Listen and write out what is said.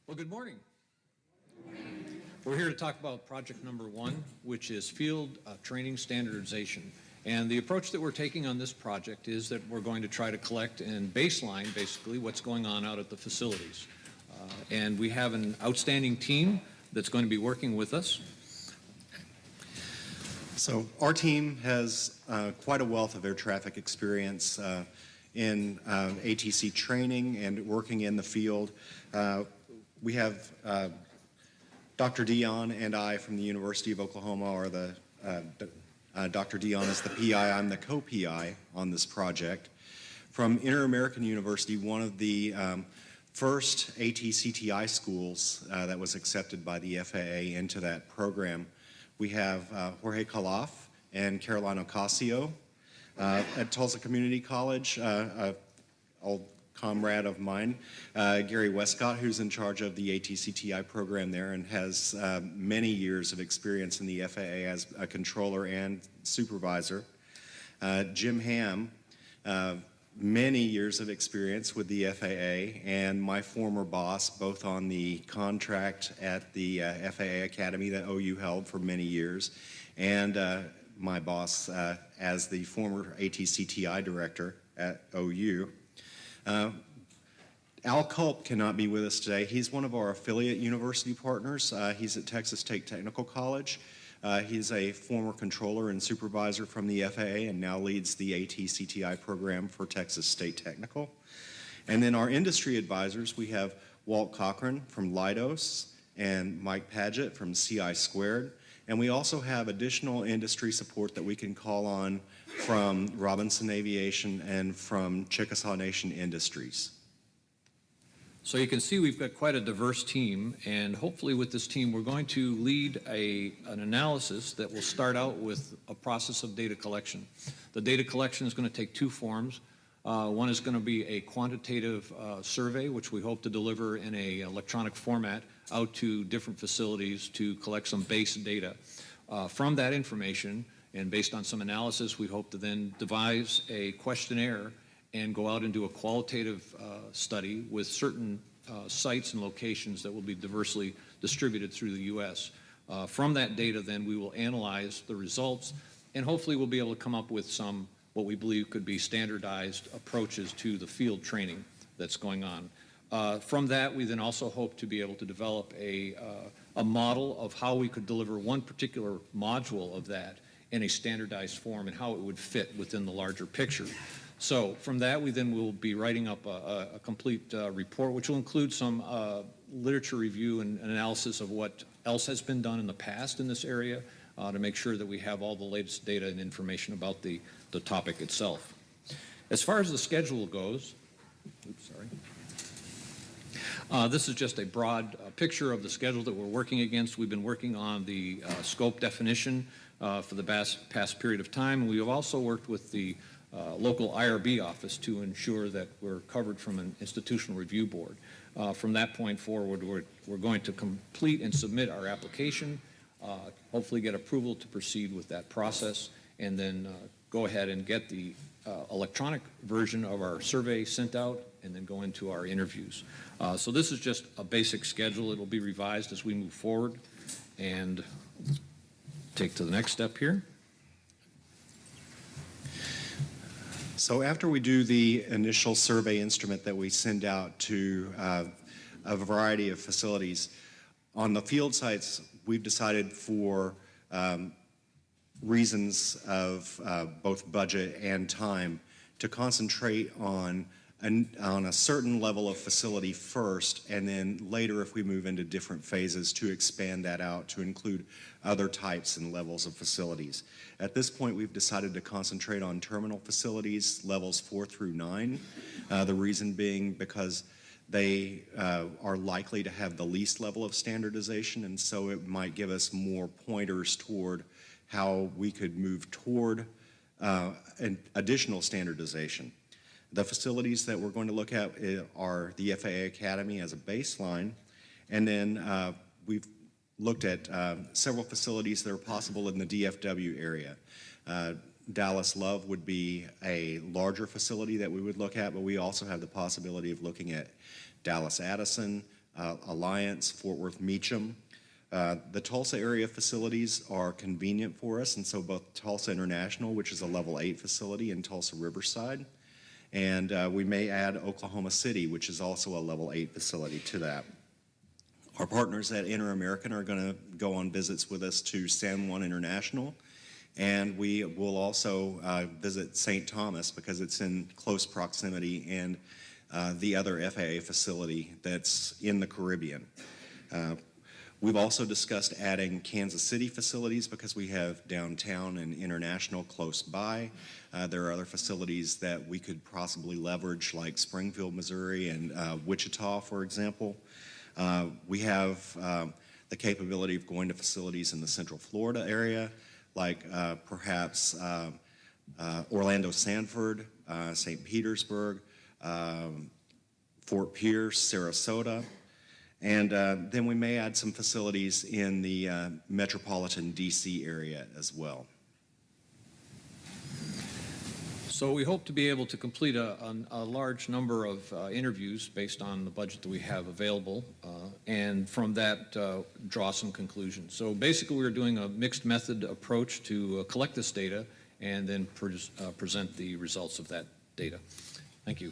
Well, good morning. We're here to talk about project number one, which is field training standardization. And the approach that we're taking on this project is that we're going to try to collect and baseline, basically, what's going on out at the facilities. And we have an outstanding team that's going to be working with us. So our team has quite a wealth of air traffic experience in ATC training and working in the field. We have Dr. Dion and I from the University of Oklahoma are Dr. Dion is the PI, I'm the co-PI on this project. From Inter-American University, one of the first ATCTI schools that was accepted by the FAA into that program, we have Jorge Calaf and Caroline Ocasio at Tulsa Community College, old comrade of mine, Gary Westcott, who's in charge of the ATCTI program there and has many years of experience in the FAA as a controller and supervisor. Jim Ham, many years of experience with the FAA, and my former boss, both on the contract at the FAA Academy that OU held for many years, and my boss as the former ATCTI director at OU. Al Culp cannot be with us today. He's one of our affiliate university partners. He's at Texas State Technical College. He's a former controller and supervisor from the FAA and now leads the ATCTI program for Texas State Technical. And then our industry advisors, we have Walt Cochran from Leidos and Mike Padgett from CI Squared. And we also have additional industry support that we can call on from Robinson Aviation and from Chickasaw Nation Industries. So you can see we've got quite a diverse team, and hopefully with this team we're going to lead an analysis that will start out with a process of data collection. The data collection is going to take two forms. One is going to be a quantitative survey, which we hope to deliver in an electronic format out to different facilities to collect some base data. From that information, and based on some analysis, we hope to then devise a questionnaire and go out and do a qualitative study with certain sites and locations that will be diversely distributed through the U.S. From that data, then, we will analyze the results, and hopefully we'll be able to come up with some what we believe could be standardized approaches to the field training that's going on. From that, we then also hope to be able to develop a model of how we could deliver one particular module of that in a standardized form and how it would fit within the larger picture. So from that, we then will be writing up a complete report, which will include some literature review and analysis of what else has been done in the past in this area to make sure that we have all the latest data and information about the topic itself. As far as the schedule goes, this is just a broad picture of the schedule that we're working against. We've been working on the scope definition for the past period of time, and we have also worked with the local IRB office to ensure that we're covered from an institutional review board. From that point forward, we're going to complete and submit our application, hopefully get approval to proceed with that process, and then go ahead and get the electronic version of our survey sent out and then go into our interviews. So this is just a basic schedule. It will be revised as we move forward. And take to the next step here. So after we do the initial survey instrument that we send out to a variety of facilities, on the field sites, we've decided for reasons of both budget and time to concentrate on a certain level of facility first, and then later, if we move into different phases, to expand that out to include other types and levels of facilities. At this point, we've decided to concentrate on terminal facilities, levels 4 through 9. The reason being because they are likely to have the least level of standardization, and so it might give us more pointers toward how we could move toward an additional standardization. The facilities that we're going to look at are the FAA Academy as a baseline, and then we've looked at several facilities that are possible in the DFW area. Dallas Love would be a larger facility that we would look at, but we also have the possibility of looking at Dallas Addison, Alliance, Fort Worth Meacham. The Tulsa area facilities are convenient for us, and so both Tulsa International, which is a level 8 facility, and Tulsa Riverside. And we may add Oklahoma City, which is also a level 8 facility, to that. Our partners at Inter-American are going to go on visits with us to San Juan International, and we will also visit St. Thomas because it's in close proximity, and the other FAA facility that's in the Caribbean. We've also discussed adding Kansas City facilities because we have downtown and international close by. There are other facilities that we could possibly leverage, like Springfield, Missouri, and Wichita, for example. We have the capability of going to facilities in the Central Florida area, like perhaps Orlando Sanford, St. Petersburg, Fort Pierce, Sarasota. And then we may add some facilities in the metropolitan DC area as well. So we hope to be able to complete a large number of interviews based on the budget that we have available, and from that draw some conclusions. So basically we're doing a mixed method approach to collect this data and then present the results of that data. Thank you.